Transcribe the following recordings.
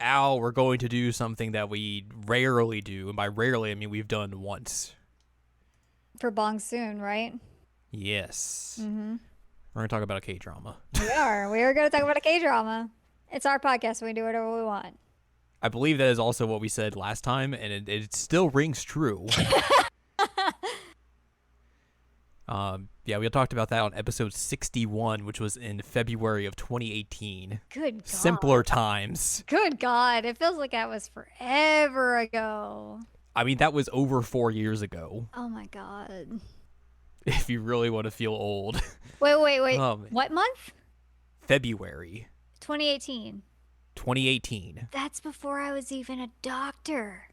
Al, we're going to do something that we rarely do. And by rarely, I mean we've done once. For Bong Soon, right? Yes. Mm-hmm. We're going to talk about a K-drama. We are. We are going to talk about a K-drama. It's our podcast. We can do whatever we want. I believe that is also what we said last time, and it still rings true. Yeah, we talked about that on episode 61, which was in February of 2018. Good God. Simpler times. Good God. It feels like that was forever ago. I mean, that was over 4 years ago. Oh, my God. If you really want to feel old. Wait. What month? February 2018. 2018. That's before I was even a doctor.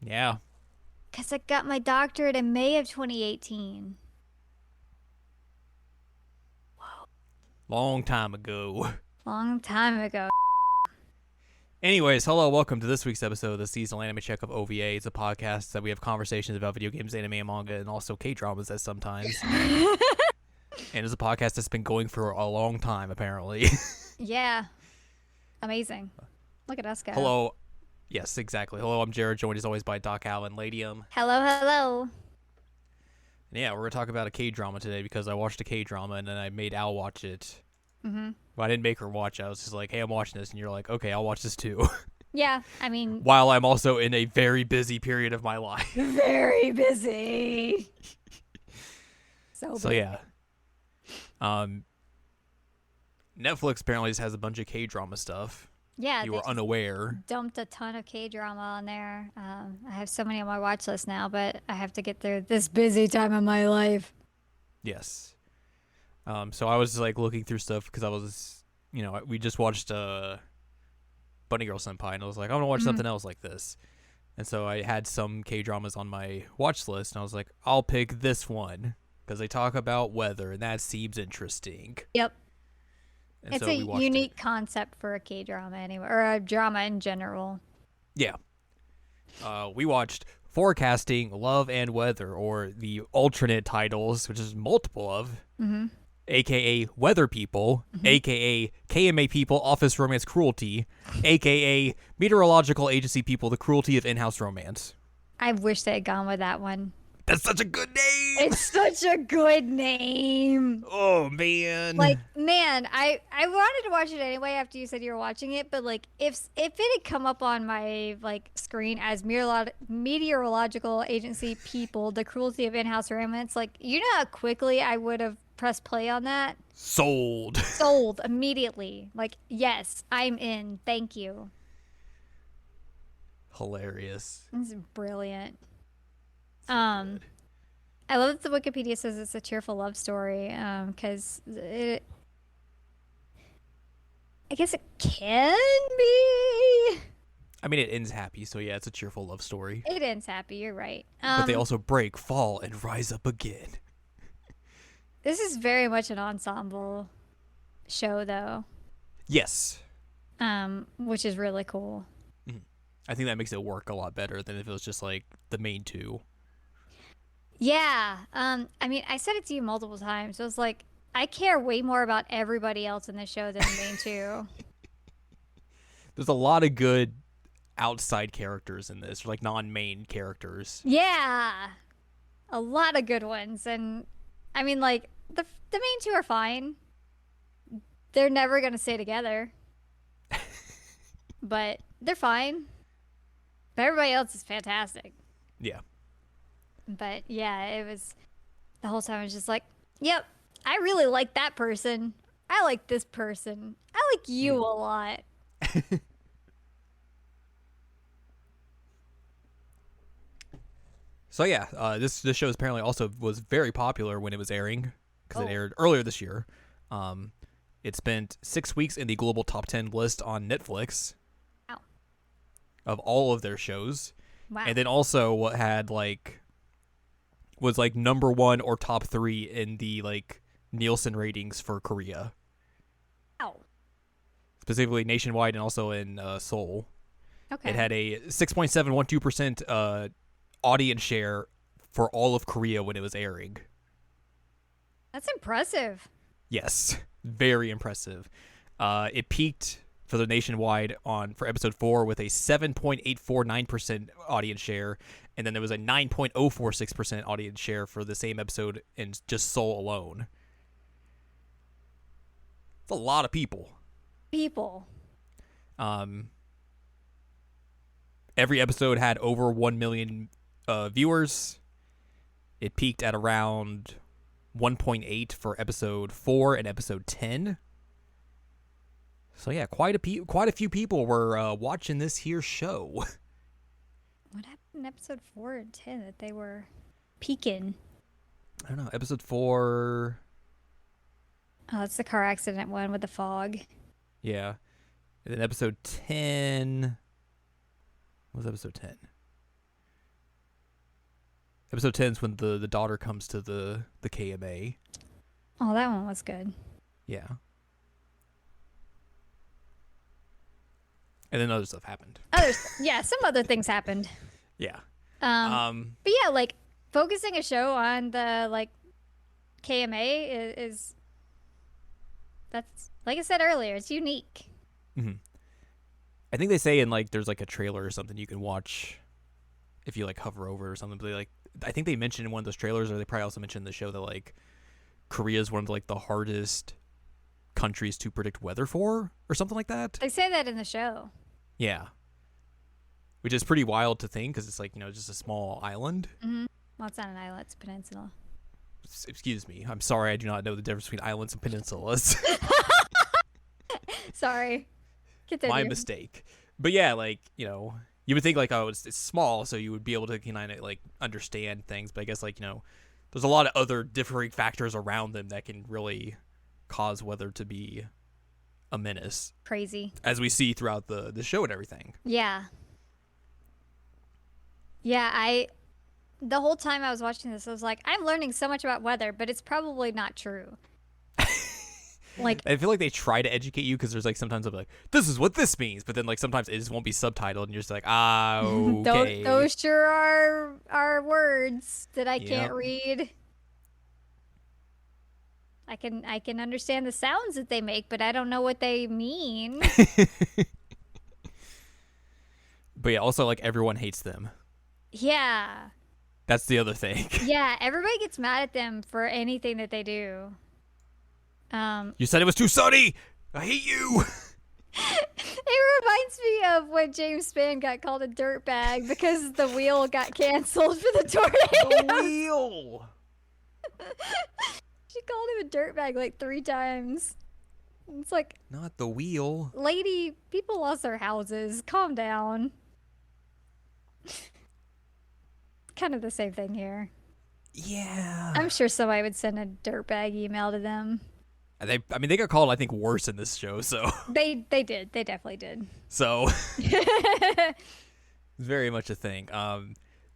Yeah. Because I got my doctorate in May of 2018. Long time ago. Long time ago. Anyways, hello, welcome to this week's episode of the Seasonal Anime Checkup OVA. It's a podcast that we have conversations about video games, anime, and manga, and also K-dramas at sometimes. And it's a podcast that's been going for a long time, apparently. Yeah. Amazing. Look at us go. Hello. Yes, exactly. Hello, I'm Jared, joined as always by Doc Al and Ladium. Hello. And yeah, we're going to talk about a K-drama today because I watched a K-drama and then I made Al watch it. Mm-hmm. Well, I didn't make her watch it. I was just like, hey, I'm watching this. And you're like, okay, I'll watch this too. Yeah, I mean... While I'm also in a very busy period of my life. Very busy. So yeah. Netflix apparently just has a bunch of K-drama stuff. Yeah. You were unaware. Dumped a ton of K-drama on there. I have so many on my watch list now, but I have to get through this busy time of my life. Yes. So I was like looking through stuff because I was, we just watched Bunny Girl Senpai, and I was like, I want to watch something else like this. And so I had some K-dramas on my watch list, and I was like, I'll pick this one because they talk about weather, and that seems interesting. Yep. And it's so a unique it. concept for a K-drama anyway, or a drama in general. Yeah. We watched Forecasting Love and Weather, or the alternate titles, which is multiple of, a.k.a. Weather People, a.k.a. KMA People, Office Romance Cruelty, a.k.a. Meteorological Agency People, The Cruelty of In-House Romance. I wish they had gone with that one. That's such a good name! It's such a good name! Oh, man. Like, man, I wanted to watch it anyway after you said you were watching it, but, like, if it had come up on my, like, screen as Meteorological Agency People, The Cruelty of In-House Romance, like, you know how quickly I would have pressed play on that? Sold Immediately. Like, yes, I'm in. Thank you. Hilarious. This is brilliant. I love that the Wikipedia says it's a cheerful love story, because I guess it can be. I mean, it ends happy, so yeah, it's a cheerful love story. It ends happy, you're right. But they also break, fall, and rise up again. This is very much an ensemble show, though. Yes. Which is really cool. I think that makes it work a lot better than if it was just, like, the main two. Yeah. I mean, I said it to you multiple times. It was like, I care way more about everybody else in the show than the main two. There's a lot of good outside characters in this, or like non-main characters. Yeah. A lot of good ones. And, I mean, like, the main two are fine. They're never going to stay together. But they're fine. But everybody else is fantastic. Yeah. But yeah, it was the whole time I was just like, yep, I really like that person. I like this person. I like you a lot. So yeah, this show apparently also was very popular when it was airing because it aired earlier this year. It spent 6 weeks in the global top 10 list on Netflix. Wow. Of all of their shows. Wow. And then also what had was like number 1 or top 3 in the like Nielsen ratings for Korea. Wow. Specifically nationwide and also in Seoul. Okay. It had a 6.712% audience share for all of Korea when it was airing. That's impressive. Yes, very impressive. It peaked for the nationwide for episode 4 with a 7.849% audience share, and then there was a 9.046% audience share for the same episode in just Seoul alone. It's a lot of people. Every episode had over 1 million viewers. It peaked at around 1.8 for episode 4 and episode 10. So yeah, quite a few people were watching this here show. What happened in episode 4 and 10 that they were peaking? I don't know. Episode 4. Oh, that's the car accident one with the fog. Yeah. And then episode 10. What was episode 10? Episode 10 is when the daughter comes to the KMA. Oh, that one was good. Yeah. And then other stuff happened. Yeah, some other things happened. Yeah. But yeah, like focusing a show on the like KMA is that's, like I said earlier, it's unique. Mm-hmm. I think they say in like there's like a trailer or something you can watch if you like hover over or something. But they like I think they mentioned in one of those trailers, or they probably also mentioned in the show that like Korea is one of the, like the hardest countries to predict weather for, or something like that. They say that in the show. Yeah. Which is pretty wild to think because it's like, just a small island. Mm-hmm. Well, it's not an island, it's a peninsula. Excuse me. I'm sorry, I do not know the difference between islands and peninsulas. Sorry. Continue. My mistake. But yeah, like, you would think like, oh, it's small, so you would be able to kind of like understand things. But I guess like, there's a lot of other differing factors around them that can really cause weather to be a menace. Crazy. As we see throughout the show and everything. Yeah. Yeah, the whole time I was watching this, I was like, I'm learning so much about weather, but it's probably not true. Like, I feel like they try to educate you because there's like sometimes I'm like, this is what this means, but then like sometimes it just won't be subtitled and you're just like, okay. Those sure are words that I can't read. I can understand the sounds that they make, but I don't know what they mean. But yeah, also like everyone hates them. Yeah. That's the other thing. Yeah, everybody gets mad at them for anything that they do. You said it was too sunny. I hate you. It reminds me of when James Spann got called a dirtbag because the wheel got canceled for the tornado. The wheel. She called him a dirtbag like 3 times. It's like, not the wheel. Lady, people lost their houses. Calm down. Kind of the same thing here. Yeah. I'm sure somebody would send a dirtbag email to them. They got called, I think, worse in this show, so. They did. They definitely did. So. It's very much a thing.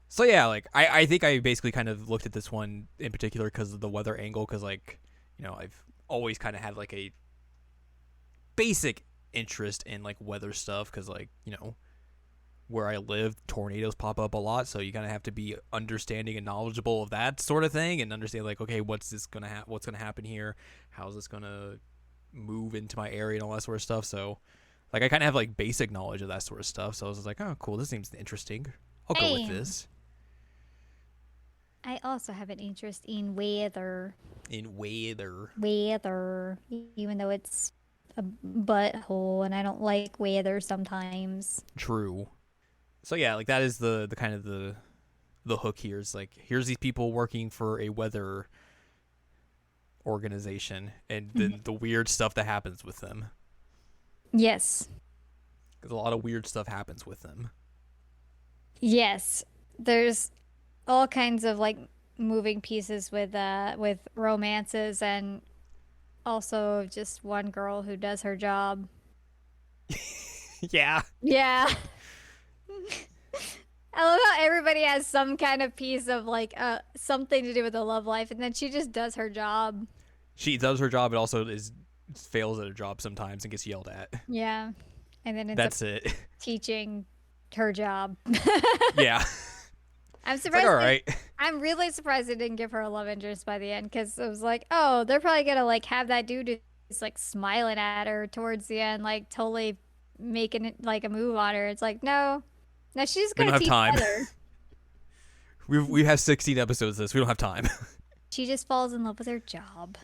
So yeah, like, I think I basically kind of looked at this one in particular because of the weather angle, because, like, I've always kind of had, like, a basic interest in, like, weather stuff, because, like, where I live, tornadoes pop up a lot, so you kind of have to be understanding and knowledgeable of that sort of thing, and understand like, okay, what's gonna happen here? How's this gonna move into my area and all that sort of stuff? So, like, I kind of have like basic knowledge of that sort of stuff. So I was just like, oh, cool, this seems interesting. I'll go with this. I also have an interest in weather. Weather, even though it's a butthole, and I don't like weather sometimes. True. So yeah, like that is the kind of the hook here. Is like, here's these people working for a weather organization, and then the weird stuff that happens with them. Yes. Because a lot of weird stuff happens with them. Yes. There's all kinds of like moving pieces with romances, and also just one girl who does her job. Yeah. Yeah. I love how everybody has some kind of piece of like something to do with the love life, and then she just does her job. She does her job, but also fails at her job sometimes and gets yelled at. Yeah, and then that's it. Teaching her job. Yeah. I'm surprised. Like, all right. I'm really surprised they didn't give her a love interest by the end, because it was like, oh, they're probably gonna like have that dude like smiling at her towards the end, like totally making it like a move on her. It's like, no, no, she's just We don't gonna have teach time. Heather. We have 16 episodes of this. We don't have time. She just falls in love with her job.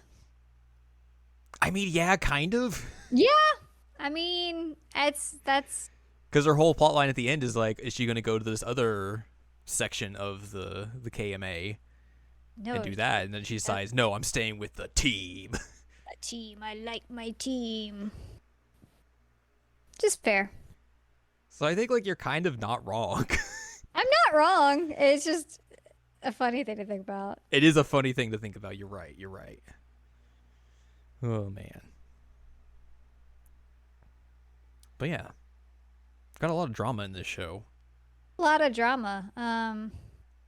I mean, yeah, kind of. Yeah, I mean, that's Because her whole plot line at the end is like, is she going to go to this other section of the KMA no and do that? And then she decides, no, I'm staying with the team. a team. I like my team. Just fair. So I think like you're kind of not wrong. I'm not wrong. It's just a funny thing to think about. It is a funny thing to think about. You're right. You're right. Oh, man. But yeah. Got a lot of drama in this show. A lot of drama.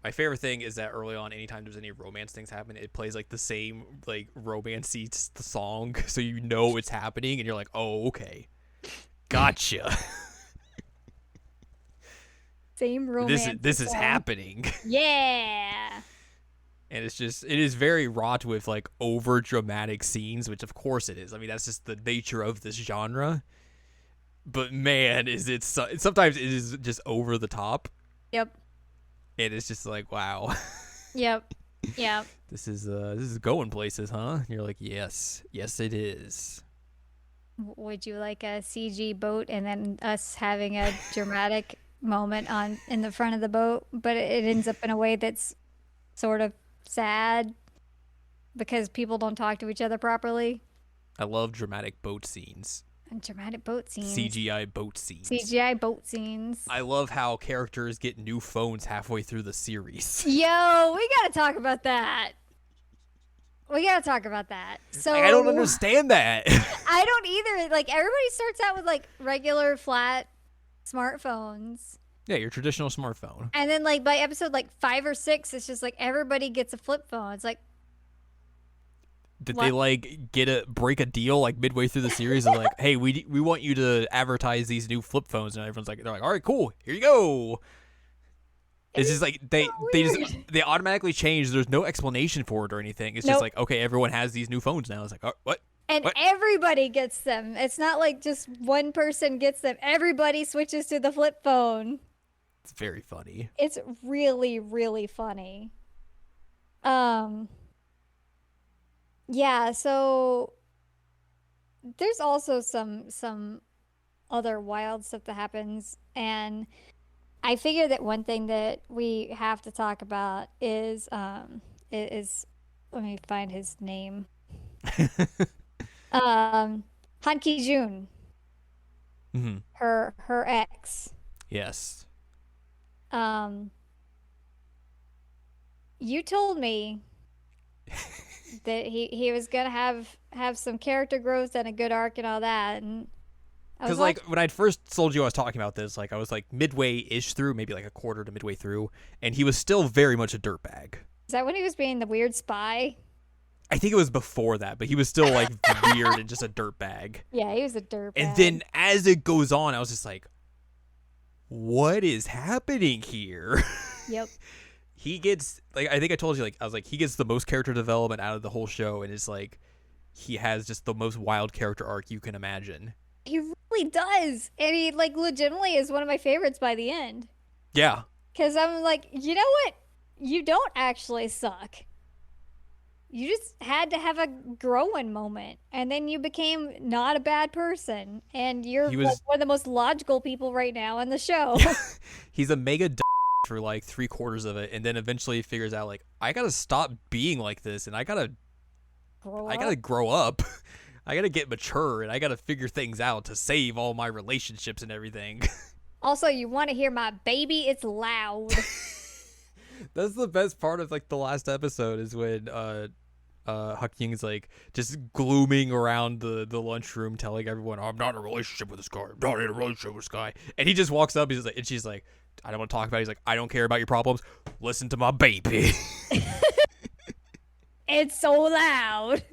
My favorite thing is that early on, anytime there's any romance things happen, it plays like the same like romance-y song, so you know it's happening, and you're like, oh, okay. Gotcha. Same romance. This is happening. Yeah. And it is very wrought with like over dramatic scenes, which of course it is. I mean, that's just the nature of this genre. But man, sometimes it is just over the top. Yep. And it's just like, wow. Yep. Yep. This is going places, huh? And you're like, yes, it is. Would you like a CG boat and then us having a dramatic moment in the front of the boat, but it ends up in a way that's sort of sad because people don't talk to each other properly? I love dramatic boat scenes. And dramatic boat scenes. CGI boat scenes. CGI boat scenes. I love how characters get new phones halfway through the series. Yo, we gotta talk about that. So I don't understand that. I don't either. Like, everybody starts out with like regular flat smartphones. Yeah, your traditional smartphone. And then like by episode like 5 or 6, it's just like everybody gets a flip phone. It's like, Did what? they like break a deal like midway through the series of like, hey, we want you to advertise these new flip phones, and everyone's like, they're like, all right, cool, here you go. It's just like they automatically change. There's no explanation for it or anything. It's just like, okay, everyone has these new phones now. It's like, oh, what? And what? everybody gets them. It's not like just one person gets them. Everybody switches to the flip phone. It's very funny. It's really, really funny. Yeah, so there's also some other wild stuff that happens, and I figure that one thing that we have to talk about is let me find his name. Han Ki-jun. Mm-hmm. Her ex. Yes. You told me that he was gonna have some character growth and a good arc and all that, and because like when I first told you I was talking about this, like I was like midway-ish through, maybe like a quarter to midway through, and he was still very much a dirtbag. Is that when he was being the weird spy? I think it was before that, but he was still like weird and just a dirtbag. Yeah, he was a dirtbag. And then as it goes on, I was just like, what is happening here? Yep. He gets, like, I think I told you, like, I was like, he gets the most character development out of the whole show, and it's like, he has just the most wild character arc you can imagine. He really does. And he, like, legitimately is one of my favorites by the end. Yeah. Because I'm like, you know what? You don't actually suck. You just had to have a growing moment, and then you became not a bad person, and you're like one of the most logical people right now on the show. Yeah. He's a mega for like 3/4 of it, and then eventually he figures out like, I gotta stop being like this, and I gotta grow up. I gotta get mature, and I gotta figure things out to save all my relationships and everything. Also, you want to hear my baby? It's loud. That's the best part of like the last episode is when Huck Ying's like just glooming around the lunchroom, telling everyone, I'm not in a relationship with this guy. I'm not in a relationship with this guy. And he just walks up, he's like, and she's like, I don't want to talk about it. He's like, I don't care about your problems. Listen to my baby. It's so loud.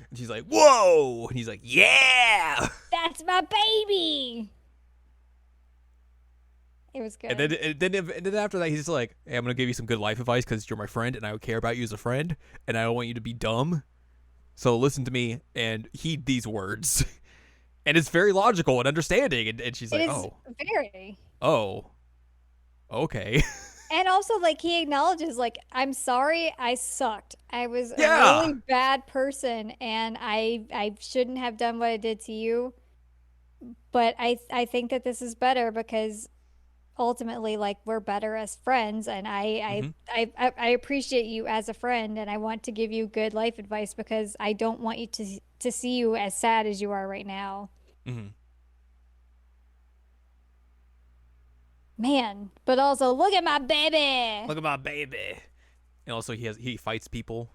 And she's like, whoa. And he's like, yeah. That's my baby. It was good. And then after that, he's just like, hey, I'm going to give you some good life advice because you're my friend and I care about you as a friend and I don't want you to be dumb. So listen to me and heed these words. And it's very logical and understanding. And she's It like, is very. oh, okay. And also, like, he acknowledges, like, I'm sorry, I sucked. I was a Yeah. really bad person, and I shouldn't have done what I did to you. But I think that this is better because ultimately, like, we're better as friends, and Mm-hmm. I appreciate you as a friend, and I want to give you good life advice because I don't want you to see you as sad as you are right now. Mm-hmm. Man, but also look at my baby. Look at my baby. And also he fights people.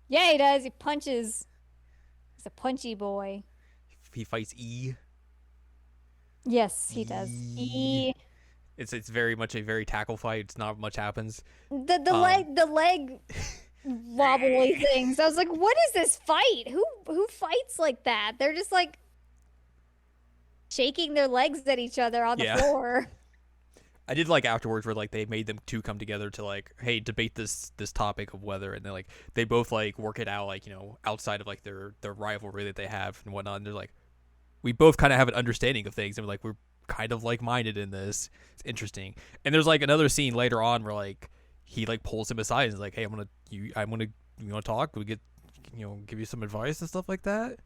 Yeah, he does. He punches. He's a punchy boy. He fights E. Yes, he does. E. He It's very much a very tackle fight. It's not much happens. the Um leg wobbly things. I was like, what is this fight? Who fights like that? They're just like shaking their legs at each other on the yeah. floor. I did like afterwards where like they made them two come together to like, hey, debate this topic of weather, and they both like work it out, like, outside of like their rivalry that they have and whatnot. And they're like, we both kind of have an understanding of things, and we're kind of like minded in this. It's interesting. And there's like another scene later on where like he like pulls him aside and is like, hey, I'm gonna you want to talk? We get give you some advice and stuff like that.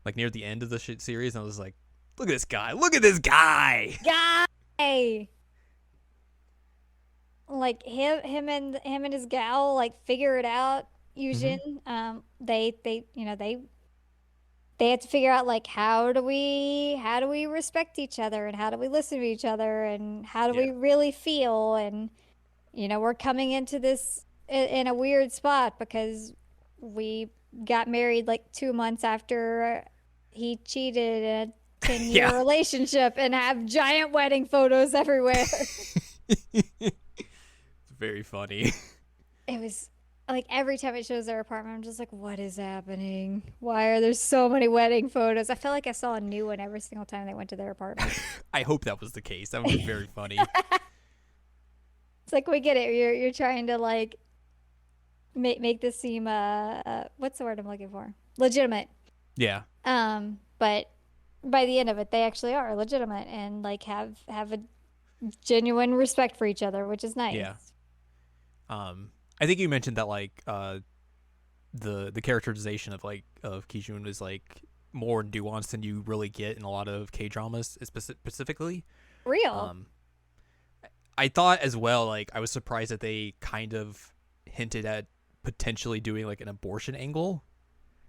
Like near the end of the shit series, and I was like, look at this guy, look at this guy. Guy. Like him and his gal like figure it out. Mm-hmm. Yujin, they had to figure out like how do we respect each other and how do we listen to each other and how do Yeah. we really feel, and we're coming into this in a weird spot because we got married like 2 months after he cheated in a 10-year Yeah. relationship and have giant wedding photos everywhere. It's very funny. It was like every time it shows their apartment, I'm just like, what is happening? Why are there so many wedding photos? I feel like I saw a new one every single time they went to their apartment. I hope that was the case. That would be very funny. It's like, we get it. You're trying to like make this seem what's the word I'm looking for? Legitimate. Yeah. But by the end of it, they actually are legitimate and like have a genuine respect for each other, which is nice. Yeah. I think you mentioned that like the characterization of Kijun is like more nuanced than you really get in a lot of K dramas specifically. Real. I thought as well, like I was surprised that they kind of hinted at potentially doing like an abortion angle.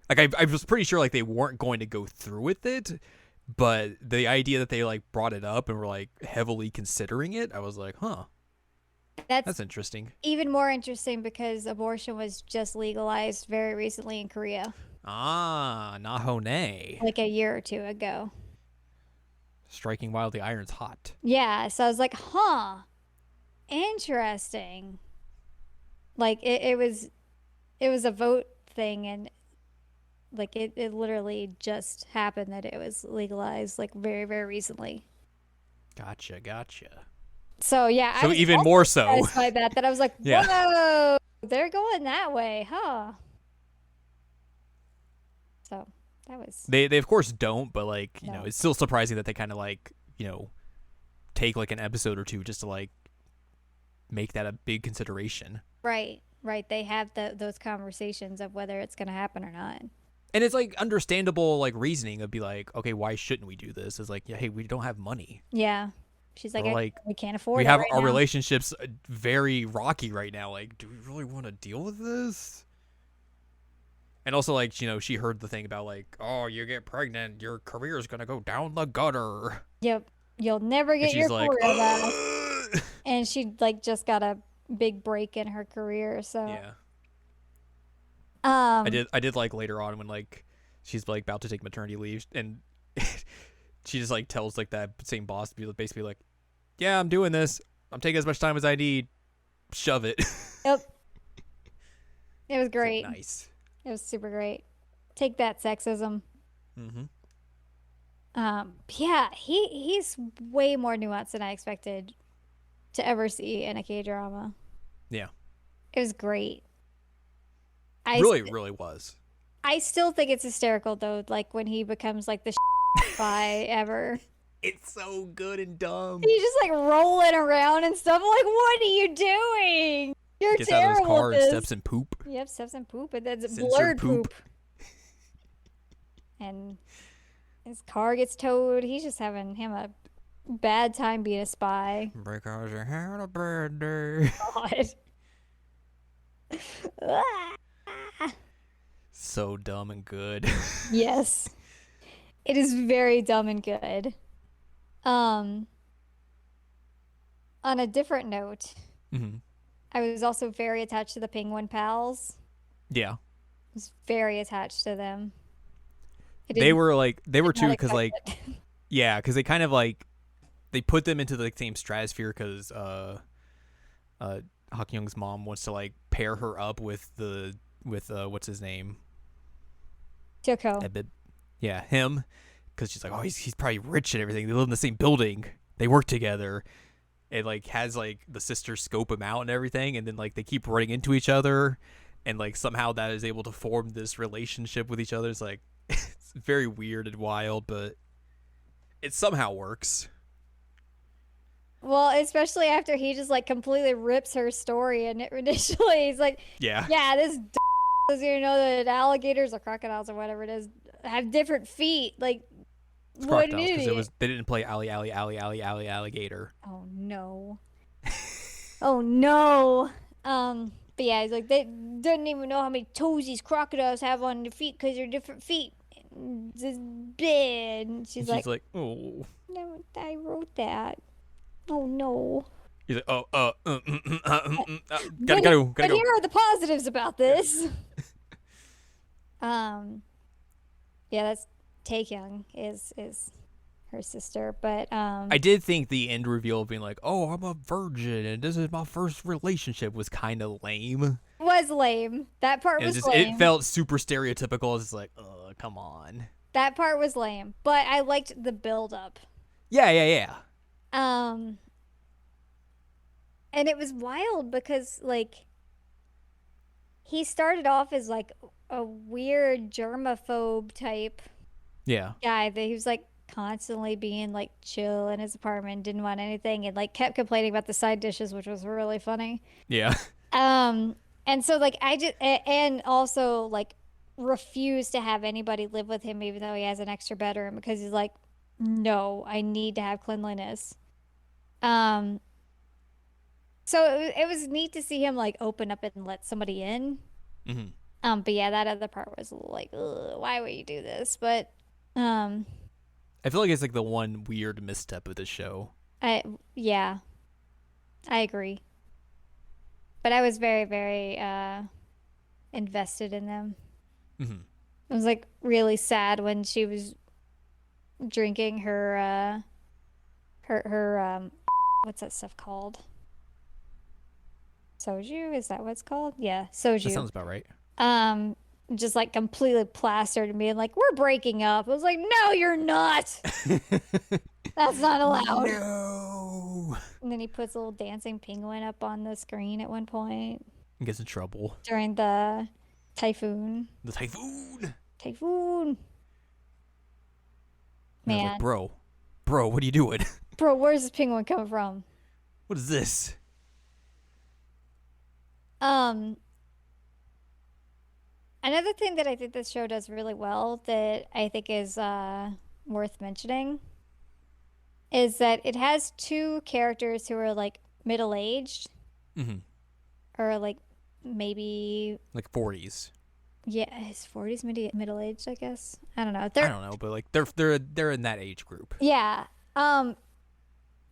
Like I was pretty sure like they weren't going to go through with it, but the idea that they like brought it up and were like heavily considering it, I was like, huh, That's that's interesting. even more interesting because abortion was just legalized very recently in Korea, Ah, Nahone. like a year or two ago. Striking while the iron's hot. Yeah, so I was like, huh, interesting. Like it was a vote thing, and like it literally just happened that it was legalized like very, very recently. Gotcha. So yeah, I So was even also more so. surprised by that I was like, Yeah. whoa, they're going that way, huh? So that was They of course don't, but like, no. it's still surprising that they kind of like, take like an episode or two just to like make that a big consideration. Right, right. They have those conversations of whether it's going to happen or not. And it's like understandable like reasoning of be like, okay, why shouldn't we do this? It's like, yeah, hey, we don't have money. Yeah. She's like, Or like we can't afford we it have right our now. relationships very rocky right now. Like, do we really want to deal with this? And also, like, she heard the thing about like, oh, you get pregnant, your career is gonna go down the gutter. Yep. You'll never And get she's your like, career back. ugh. And she like just got a big break in her career. So Yeah. um I did like later on when like she's like about to take maternity leave, and she just like tells like that same boss to be basically like, yeah, I'm doing this. I'm taking as much time as I need. Shove it. Yep. It was It's like, great. nice. It was super great. Take that, sexism. Mm-hmm. Yeah, he's way more nuanced than I expected to ever see in a K-drama. Yeah. It was great. Really was. I still think it's hysterical though, like when he becomes like the spy ever. It's so good and dumb. He's just like rolling around and stuff. I'm like, what are you doing? You're Gets out of his terrible at car and this. steps in poop. Yep, steps in poop, and that's Censored blurred poop. poop. And his car gets towed. He's just having him a bad time being a spy. Because you had a bad day. God. So dumb and good. Yes. It is very dumb and good. Um, on a different note, Hmm. I was also very attached to the Penguin Pals. Yeah. I was very attached to them. I They were did too, not because expect like, it. yeah, because they kind of like, they put them into the same stratosphere because Hak Young's mom wants to like pair her up with what's his name? Joko. Ebib. Yeah, him. Because she's like, oh, he's probably rich and everything. They live in the same building. They work together. It like has like the sisters scope him out and everything, and then like they keep running into each other, and like somehow that is able to form this relationship with each other. It's like it's very weird and wild, but it somehow works. Well, especially after he just like completely rips her story and initially he's like, Yeah, yeah, this does you know that alligators or crocodiles or whatever it is have different feet. Like, it's what an crocodiles because it idiot. was they didn't play alligator. Oh no. Oh no. But yeah, he's like, they doesn't even know how many toes these crocodiles have on their feet because they're different feet. This bed. And she's And like, she's like, oh. no, I wrote that. Oh no. He's like, oh, gotta But, go, gotta but go. here are the positives about this. Um, yeah, that's Taekyung is her sister, but I did think the end reveal of being like, oh, I'm a virgin and this is my first relationship was kind of lame. was lame. That part It was was just, it lame. felt super stereotypical. It's like, come on. That part was lame, but I liked the build up. Yeah. Um, and it was wild because like he started off as like a weird germaphobe type Yeah. guy that he was like constantly being like chill in his apartment, didn't want anything, and like kept complaining about the side dishes, which was really funny. Yeah. Um, and so like and also like refused to have anybody live with him even though he has an extra bedroom because he's like, no, I need to have cleanliness. Um, so it was neat to see him like open up and let somebody in. Hmm. But yeah, that other part was like, ugh, why would you do this? But um, I feel like it's like the one weird misstep of the show. yeah, I agree. But I was very, very invested in them. Hmm. I was like really sad when she was drinking her what's that stuff called? Soju? Is that what it's called? Yeah, That soju. sounds about right. Um, just like completely plastered and being like, "We're breaking up." I was like, "No, you're not. That's not allowed." No. And then he puts a little dancing penguin up on the screen at one point Gets in trouble. during the typhoon. The typhoon. Typhoon. And I was Man, like, bro, what are you doing? bro, where's this penguin coming from? What is this? Um, Another thing that I think this show does really well that I think is worth mentioning is that it has two characters who are like middle aged Hmm. or like maybe Like 40s. yeah, his 40s middle aged, I guess. I don't know. I They're don't know, but like they're in that age group. yeah.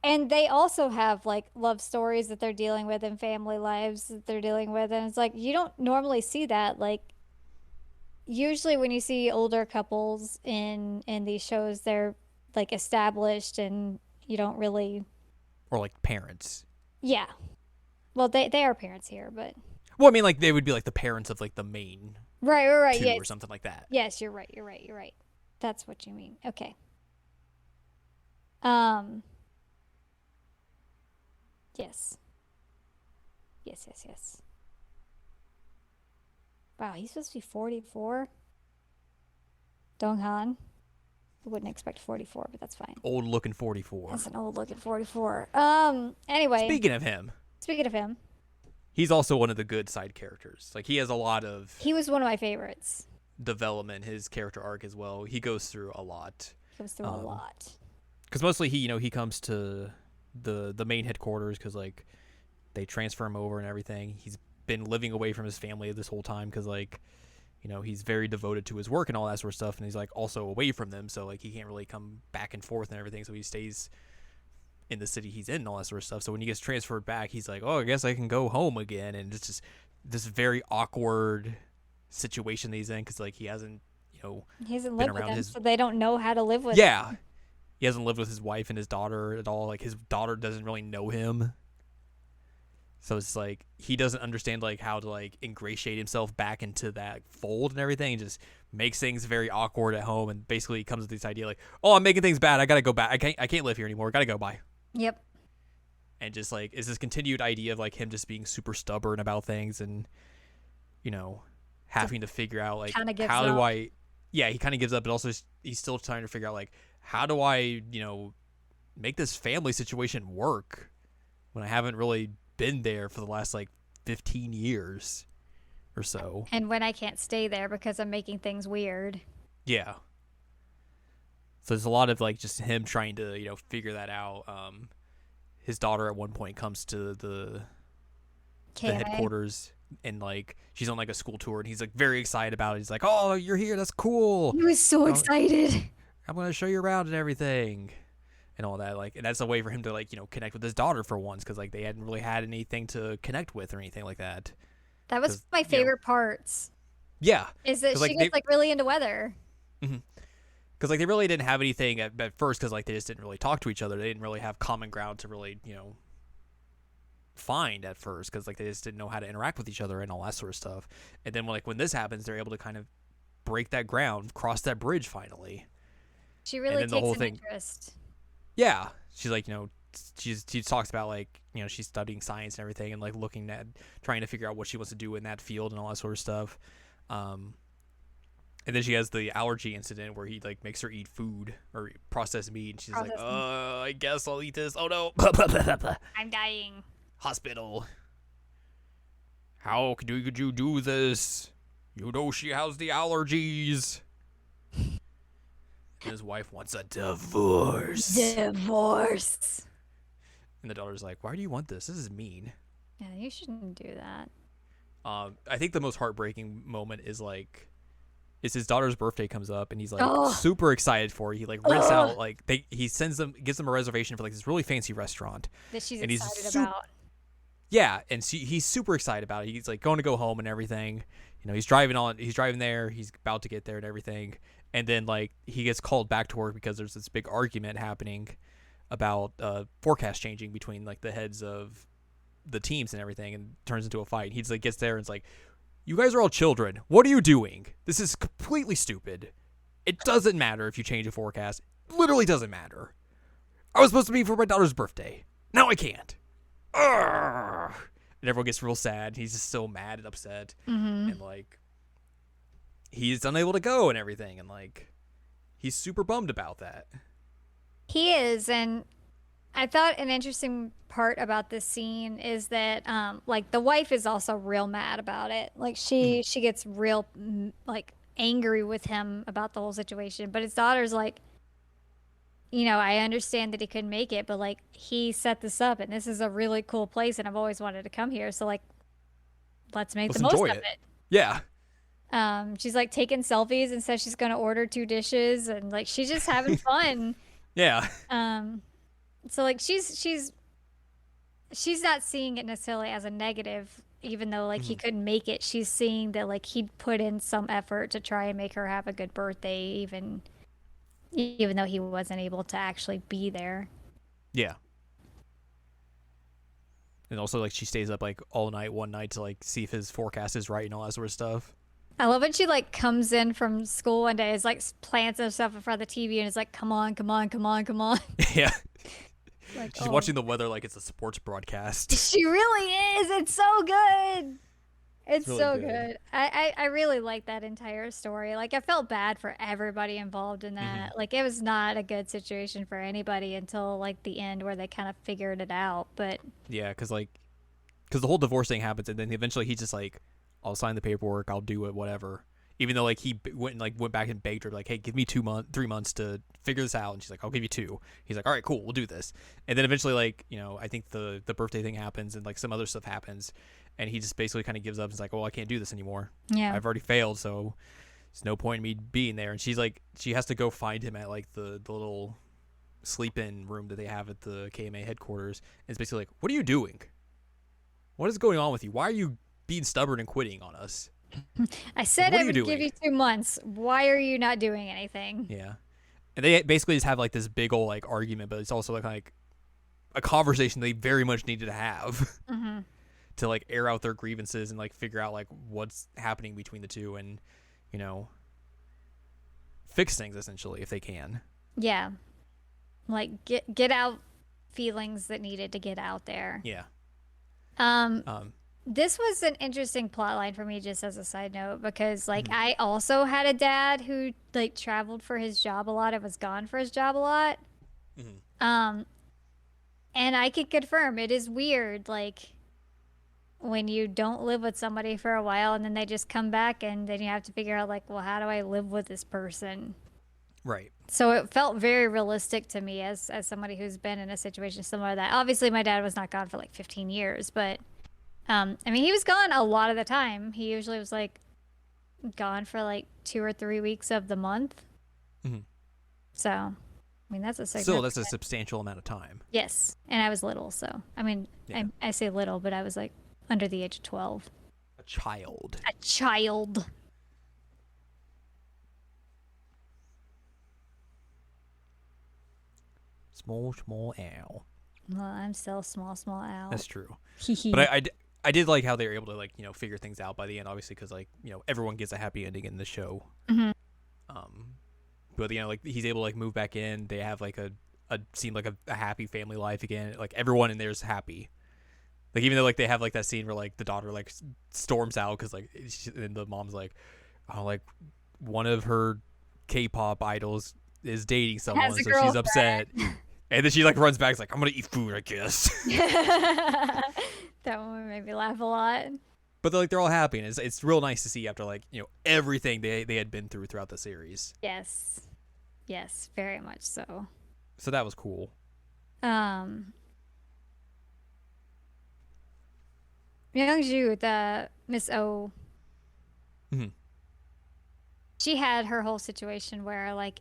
And they also have like love stories that they're dealing with and family lives that they're dealing with, and it's like you don't normally see that. Like usually when you see older couples in these shows, they're like established and you don't really Or like parents. yeah. Well, they are parents here, but Well, I mean, like they would be like the parents of like the main right. two Yes. or something like that. Yes, you're right. You're right. You're right. That's what you mean. Okay. Um, yes. Yes. Wow, he's supposed to be 44. Dong Han. I wouldn't expect 44, but that's fine. Old looking 44. That's an old looking 44. Anyway, Speaking of him, speaking of him, he's also one of the good side characters. Like, he has a lot of he was one of my favorites. development, his character arc as well. He goes through a lot. Goes through a lot. Because mostly he comes to the main headquarters because, like, they transfer him over and everything. He's been living away from his family this whole time because, like, he's very devoted to his work and all that sort of stuff, and he's, like, also away from them, so, like, he can't really come back and forth and everything, so he stays in the city he's in and all that sort of stuff. So when he gets transferred back, he's like, oh, I guess I can go home again, and it's just this very awkward situation that he's in because, like, he hasn't, He hasn't been lived with around them, his... so they don't know how to live with Yeah. him. He hasn't lived with his wife and his daughter at all. Like, his daughter doesn't really know him. So it's like he doesn't understand, like, how to, like, ingratiate himself back into that fold and everything. He just makes things very awkward at home, and basically comes with this idea like, oh, I'm making things bad. I gotta go back. I can't live here anymore. Gotta go. Bye. Yep. And just, like, is this continued idea of, like, him just being super stubborn about things and, having to figure out, like, how do I... Yeah, he kind of gives up, but also he's still trying to figure out, like, how do I, make this family situation work when I haven't really been there for the last, like, 15 years or so. And when I can't stay there because I'm making things weird. Yeah. So there's a lot of, like, just him trying to, figure that out. His daughter at one point comes to the headquarters, and, like, she's on, like, a school tour, and he's, like, very excited about it. He's like, oh, you're here. That's cool. He was so excited. I'm going to show you around and everything and all that. Like, and that's a way for him to, like, connect with his daughter for once, because, like, they hadn't really had anything to connect with or anything like that. That was my favorite parts. Yeah. Is that she gets, like, really into weather. Mm-hmm. Because, like, they really didn't have anything at first because, like, they just didn't really talk to each other. They didn't really have common ground to really, find at first because, like, they just didn't know how to interact with each other and all that sort of stuff. And then, like, when this happens, they're able to kind of break that ground, cross that bridge finally. She really takes an interest. Yeah. She's, like, she talks about, like, she's studying science and everything and, like, looking at trying to figure out what she wants to do in that field and all that sort of stuff. And then she has the allergy incident where he, like, makes her eat food or processed meat, and she's like, I guess I'll eat this. Oh no. I'm dying. Hospital. How could you do this? You know she has the allergies. And his wife wants a divorce. Divorce. And the daughter's like, why do you want this? This is mean. Yeah, you shouldn't do that. I think the most heartbreaking moment is, like, his daughter's birthday comes up, and he's, like, super excited for it. He, like, rents out, like, he gives them a reservation for, like, this really fancy restaurant that she's excited about. Yeah, and he's super excited about it. He's, like, going to go home and everything. He's driving there. He's about to get there and everything. And then, like, he gets called back to work because there's this big argument happening about forecast changing between, like, the heads of the teams and everything, and turns into a fight. He's, like, gets there and it's like, you guys are all children. What are you doing? This is completely stupid. It doesn't matter if you change a forecast. It literally doesn't matter. I was supposed to be for my daughter's birthday. Now I can't. Urgh. And everyone gets real sad. He's just so mad and upset. Mm-hmm. And, like, he's unable to go and everything. And, like, he's super bummed about that. He is. And I thought an interesting part about this scene is that, like, the wife is also real mad about it. Like, she gets real, like, angry with him about the whole situation. But his daughter's like, I understand that he couldn't make it, but, like, he set this up, and this is a really cool place, and I've always wanted to come here. So, like, let's make the most of it. Yeah. She's, like, taking selfies and says she's gonna order 2 dishes, and, like, she's just having fun. Yeah. So, like, she's not seeing it necessarily as a negative, even though, like, he couldn't make it. She's seeing that, like, he put in some effort to try and make her have a good birthday, even though he wasn't able to actually be there. Yeah. And also, like, she stays up, like, all night one night to, like, see if his forecast is right and all that sort of stuff. I love when she, like, comes in from school one day, is, like, plants herself in front of the TV, and is like, come on, come on, come on, come on. Yeah. Like, she's watching the weather like it's a sports broadcast. She really is. It's so good. It's really so good. good. I really like that entire story. Like I felt bad for everybody involved in Hmm. that. Like it was not a good situation for anybody until like the end where they kind of figured it out. But Yeah, because the whole divorce thing happens, and then eventually he's just like, I'll sign the paperwork, I'll do it, whatever. Even though like he went back and begged her like, hey, give me 3 months to figure this out, and she's like, I'll give you 2. He's like, all right, cool, we'll do this. And then eventually like I think the birthday thing happens and like some other stuff happens, and he just basically kind of gives up. He's like, well, I can't do this anymore. yeah. I've already failed, so there's no point in me being there. And she's like, she has to go find him at like the little sleep-in room that they have at the KMA headquarters. And it's basically like, what are you doing? What is going on with you? Why are you being stubborn and quitting on us? I Like, said what I are you would give doing? you 2 months. Why are you not doing anything? Yeah. And they basically just have like this big old like argument, but it's also like a conversation they very much needed to have Hmm. to like air out their grievances and like figure out like what's happening between the two, and you know fix things essentially if they can. Yeah. Like get out feelings that needed to get out there. Yeah. Um, Um. this was an interesting plot line for me, just as a side note, because like Mhm. I also had a dad who like traveled for his job a lot and was gone for his job a lot. Mhm. Um, and I can confirm it is weird, like when you don't live with somebody for a while and then they just come back and then you have to figure out like, well, how do I live with this person? Right. So it felt very realistic to me as somebody who's been in a situation similar to that. Obviously, my dad was not gone for like 15 years, but I mean, he was gone a lot of the time. He usually was like gone for like 2 or 3 weeks of the month. Mhm. So, I mean, that's a Still, significant. that's a substantial amount of time. Yes, and I was little, so I mean, Yeah. I say little, but I was like under the age of 12. A child. A child. Small owl. Well, I'm still a small owl. That's true. Hee But hee. I did like how they were able to like figure things out by the end, obviously, because like everyone gets a happy ending in the show. Hmm. Um, but like he's able to like move back in. They have like a seem like a happy family life again. Like everyone in there is happy. Like even though like they have like that scene where like the daughter like storms out because like and the mom's like, oh, like one of her K-pop idols is dating someone, Has a so she's upset. girlfriend. And then she like runs back, it's like, I'm gonna eat food, I guess. That one made me laugh a lot. But they're all happy, and it's real nice to see after like everything they had been throughout the series. Yes. Yes, very much so. So that was cool. Um, Myungju, the Miss O, Hmm. she had her whole situation where, like,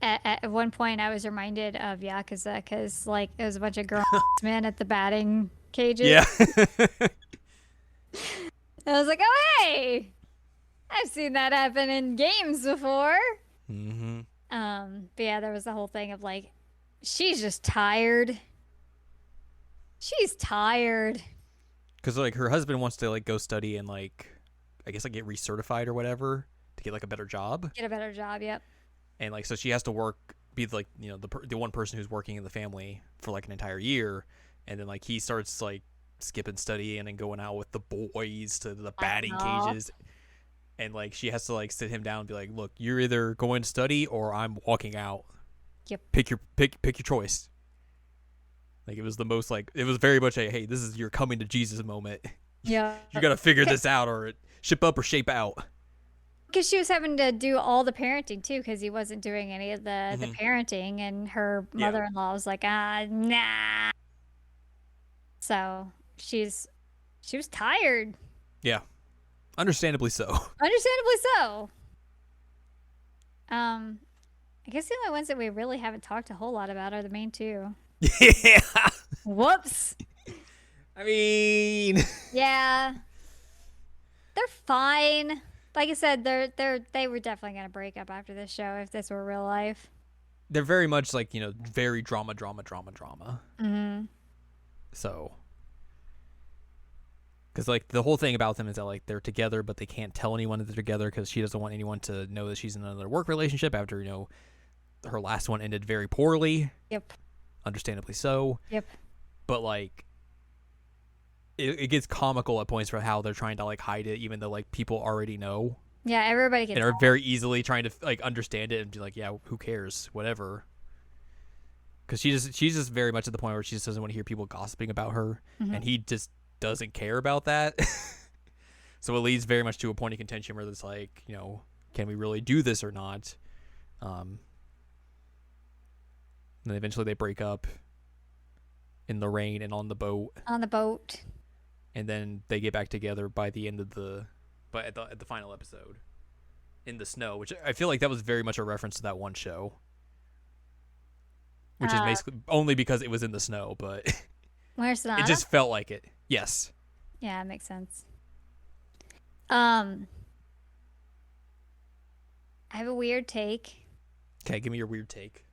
at one point I was reminded of Yakuza because, like, there was a bunch of grown men at the batting cages. Yeah. And I was like, oh, hey, I've seen that happen in games before. Mm-hmm. But yeah, there was the whole thing of, like, she's just tired. She's tired. Because like her husband wants to like go study and like I guess like get recertified or whatever to get like a better job, Get a better job, yep. and like so she has to work, be like the one person who's working in the family for like an entire year, and then like he starts like skipping studying and going out with the boys to the batting Aw. cages, and like she has to like sit him down and be like, look, you're either going to study or I'm walking out. Yep. Pick your choice. Like it was the most like it was very much a, hey, this is your coming to Jesus moment. Yeah. You got to figure this out or ship up or shape out. Because she was having to do all the parenting too, because he wasn't doing any of the Mhm. parenting, and her Yeah. mother-in-law was like, nah. So she was tired, Yeah. Understandably so. understandably so. I guess the only ones that we really haven't talked a whole lot about are the main two. Yeah. Whoops. I mean, Yeah, they're fine. Like I said, they were definitely gonna break up after this show if this were real life. they're very much like, very drama. Mm-hmm. So, because like the whole thing about them is that like they're together, but they can't tell anyone that they're together because she doesn't want anyone to know that she's in another work relationship after, her last one ended very poorly. Yep. Understandably so. Yep. But like, it gets comical at points for how they're trying to like hide it, even though like people already know Yeah, everybody can and are tell. very easily trying to like understand it and be like, yeah, who cares, whatever. Because she's just very much at the point where she just doesn't want to hear people gossiping about her, and he just doesn't care about that. So it leads very much to a point of contention where it's like, can we really do this or not? And then eventually they break up in the rain and on the boat. On the boat. And then they get back together by the end of at the final episode in the snow, which I feel like that was very much a reference to that one show, which is basically only because it was in the snow, but Where's Sonata? it just felt like it. Yes. Yeah, it makes sense. I have a weird take. Okay, give me your weird take.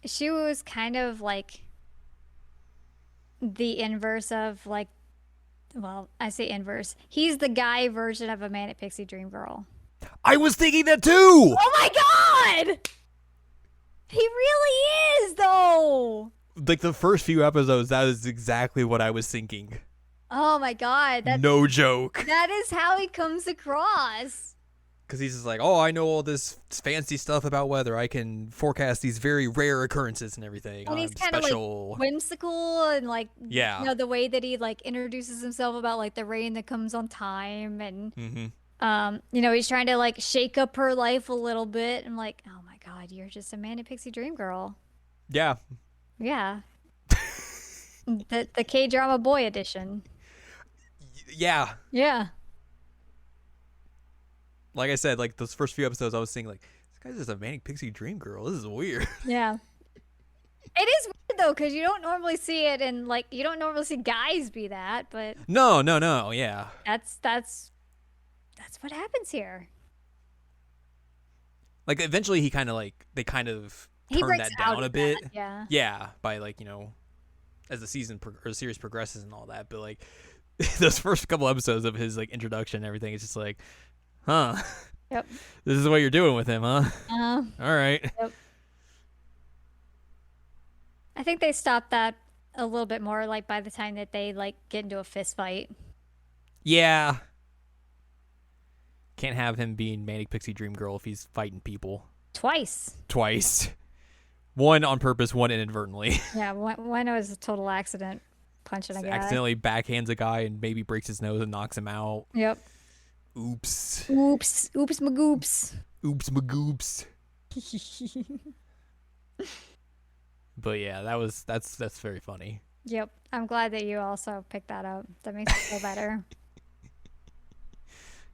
She was kind of like the inverse of like, well, I say inverse. He's the guy version of a Manic Pixie Dream Girl. I was thinking that too. Oh my god! He really is, though. Like the first few episodes, that is exactly what I was thinking. Oh my god, No joke. that is how he comes across. Because he's just like, oh, I know all this fancy stuff about weather. I can forecast these very rare occurrences and everything. And he's kind of like whimsical and like, the way that he like introduces himself about like the rain that comes on time and he's trying to like shake up her life a little bit. I'm like, oh my god, you're just a Manic Pixie Dream Girl. Yeah. Yeah. the K-drama boy edition. Yeah. Yeah. Like I said, like those first few episodes, I was thinking like, this guy's just a Manic Pixie Dream Girl. This is weird. Yeah. It is weird though, because you don't normally see it, and like you don't normally see guys be that, but No, yeah. That's what happens here. Like eventually, they kind of turn that down a bit. Yeah. Yeah, by like as the series progresses and all that. But like those first couple episodes of his like introduction and everything, it's just like, huh? Yep. This is what you're doing with him, huh? All right. Yep. I think they stopped that a little bit more, like by the time that they like get into a fist fight. Yeah. Can't have him being Manic Pixie Dream Girl if he's fighting people. Twice. One on purpose, one inadvertently. Yeah, one was a total accident. Punching a guy. Accidentally backhands a guy and maybe breaks his nose and knocks him out. Yep. Oops. Oops magoops. Oops magoops. But yeah, that's very funny. Yep. I'm glad that you also picked that up. That makes me feel better.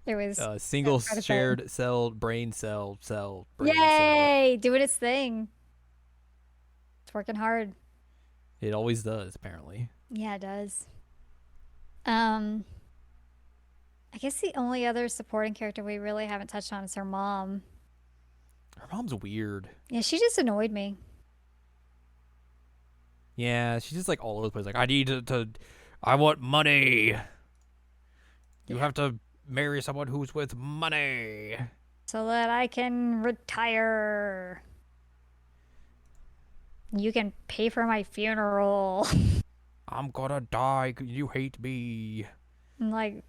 It was single shared cell brain cell brain Yay! Cell. Doing its thing. It's working hard. It always does, apparently. Yeah, it does. I guess the only other supporting character we really haven't touched on is her mom. Her mom's weird. Yeah, she just annoyed me. Yeah, she's just like all over the place. Like, I need I want money. You have to marry someone who's with money. So that I can retire. You can pay for my funeral. I'm gonna die 'cause you hate me. And like,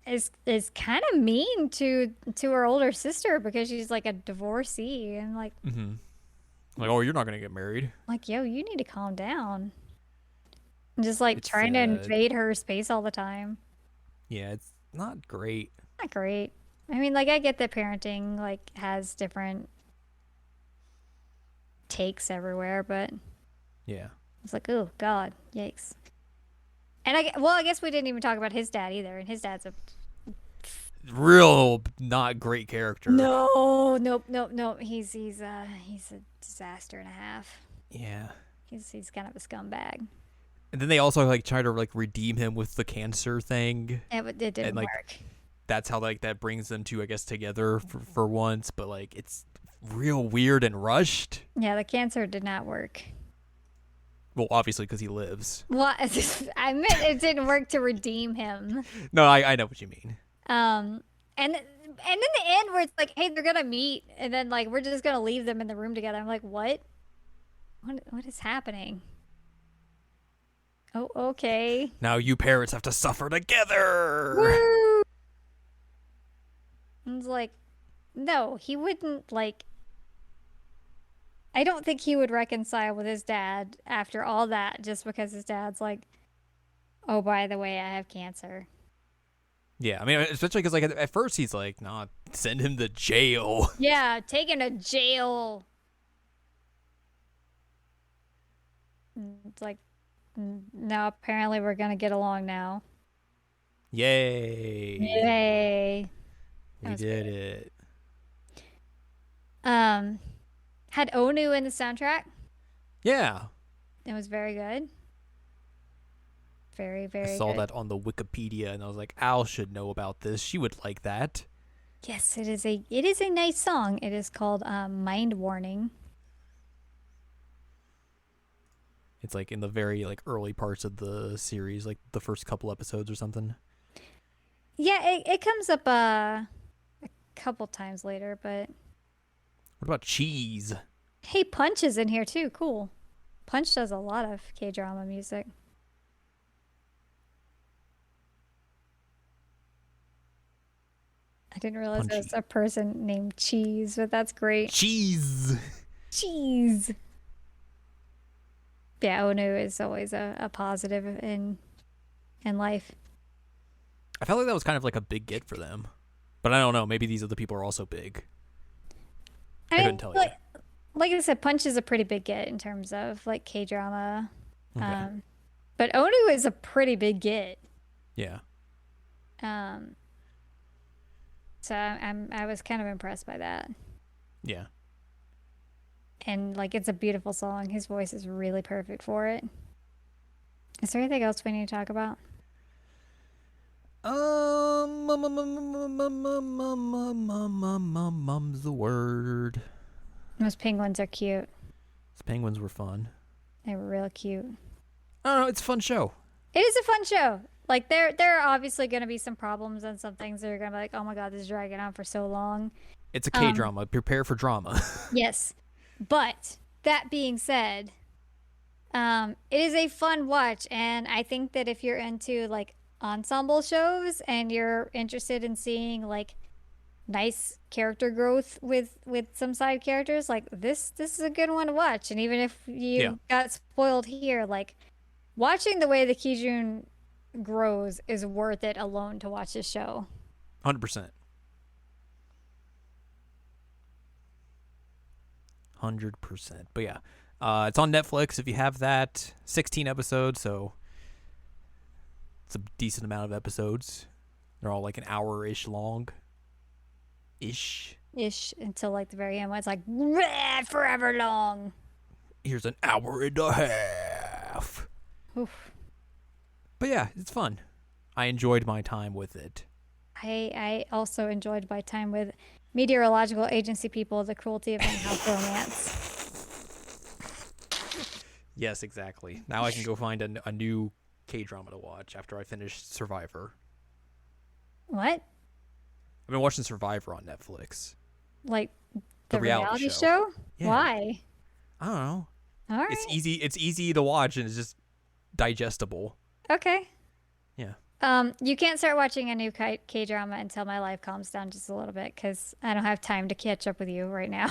is kind of mean to her older sister because she's like a divorcee and like, like, oh, you're not gonna get married. Like, yo, you need to calm down. And just like It's trying to invade her space all the time. Yeah, it's not great. Not great. I mean, like, I get that parenting like has different takes everywhere, but Yeah. it's like, oh god, yikes. And I guess we didn't even talk about his dad either, and his dad's a Real not great character. nope. He's a disaster and a half. Yeah. He's kind of a scumbag. And then they also like try to like redeem him with the cancer thing. It didn't work. That's how like that brings them to, I guess, together for once, but like it's real weird and rushed. Yeah, the cancer did not work. Well, obviously because he lives. Well, I meant it didn't work to redeem him. No, I know what you mean. And in the end where it's like, hey, they're gonna meet, and then like we're just gonna leave them in the room together. I'm like, what? What is happening? Oh, okay. Now you parents have to suffer together. Woo! It's like, no, he wouldn't like. I don't think he would reconcile with his dad after all that just because his dad's like, oh, by the way, I have cancer. Yeah, I mean, especially because like at first he's like, "Nah, send him to jail." Yeah, taken to jail. It's like, no, apparently we're gonna get along now. Yay! Yay. That We was did great. it. Um, had Onu in the soundtrack. Yeah, It was very good. Very, I very saw good. that on the Wikipedia, and I was like, Al should know about this. She would like that. Yes, it is a nice song. It is called Mind Warning. It's like in the very like early parts of the series, like the first couple episodes or something. Yeah, it comes up a couple times later, but What about Cheese? hey, Punch is in here too. Cool. Punch does a lot of K-drama music. I didn't realize there was Punchy. a person named Cheese, but that's great. Cheese. Cheese. Yeah, Onu is always a positive in life. I felt like that was kind of like a big get for them, but I don't know. Maybe these other people are also big. I I mean, couldn't tell you. like I said, Punch is a pretty big get in terms of like K-drama. Okay. Um, but Onu is a pretty big get. Yeah. Um, so I was kind of impressed by that. Yeah. And like it's a beautiful song. His voice is really perfect for it. Is there anything else we need to talk about? Mum's the word. Those penguins are cute. These penguins were fun. They were real cute. I don't know. It's a fun show. It is a fun show. Like there are obviously going to be some problems and some things that are going to be like, oh my god, this is dragging on for so long. It's a K Um, drama. Prepare for drama. yes, but that being said, it is a fun watch, and I think that if you're into like ensemble shows and you're interested in seeing like nice character growth with some side characters, like this is a good one to watch. And even if Yeah. you got spoiled here, like watching the way the Kijun grows is worth it alone to watch this show. 100%. 100%. But yeah. It's on Netflix if you have that. 16 episodes, so it's a decent amount of episodes. They're all like an hour-ish long. Ish. Ish until like the very end when it's like "Bleh, forever long. Here's an hour and a half. Oof. But yeah, it's fun. I enjoyed my time with it. I also enjoyed my time with meteorological agency people, the cruelty of in-house romance. Yes, exactly. Now I can go find a new K-drama to watch after I finish Survivor. What? I've been watching Survivor on Netflix. Like The the reality reality show. show? Yeah. Why? I don't know. All right. It's easy. It's easy to watch and it's just digestible. Okay. Yeah. You can't start watching a new K-drama until my life calms down just a little bit because I don't have time to catch up with you right now.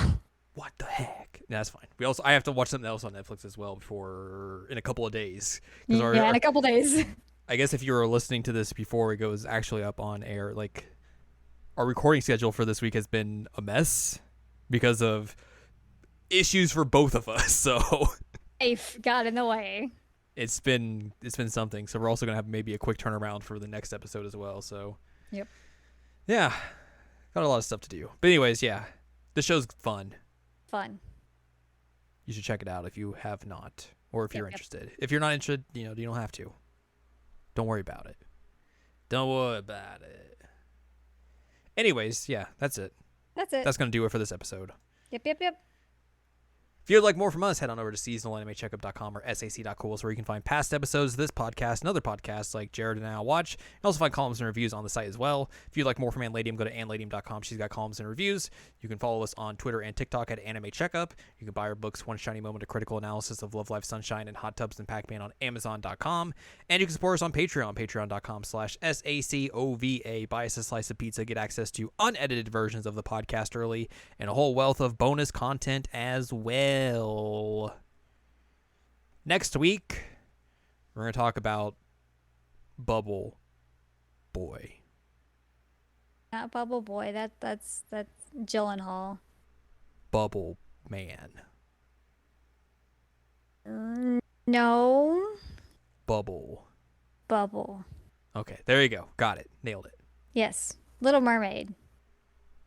What the heck? No, that's fine. I have to watch something else on Netflix as well before in a couple of days. Yeah, in a couple days. I guess if you were listening to this before it goes actually up on air, like our recording schedule for this week has been a mess because of issues for both of us. So Life got in the way. it's been something. So we're also gonna have maybe a quick turnaround for the next episode as well. So Yep. yeah, got a lot of stuff to do. But anyways, yeah, the show's fun. Fun. You should check it out if you have not, or if you're Yep. interested. If you're not interested, you don't have to. Don't worry about it. Don't worry about it. Anyways, yeah, that's it. That's it. That's gonna do it for this episode. Yep. If you'd like more from us, head on over to seasonalanimecheckup.com or sac.cool, where you can find past episodes of this podcast and other podcasts like Jared and I watch. You can also find columns and reviews on the site as well. If you'd like more from Anladium, go to anladium.com. She's got columns and reviews. You can follow us on Twitter and TikTok at Anime Checkup. You can buy our books, One Shiny Moment, A Critical Analysis of Love, Life, Sunshine, and Hot Tubs and Pac-Man on Amazon.com. And you can support us on Patreon, patreon.com/SACOVA. Buy us a slice of pizza, get access to unedited versions of the podcast early, and a whole wealth of bonus content as well. Next week, we're going to talk about Bubble Boy. Not Bubble Boy. That's Gyllenhaal. Bubble Man. No. Bubble. Bubble. Okay, there you go. Got it. Nailed it. Yes. Little Mermaid.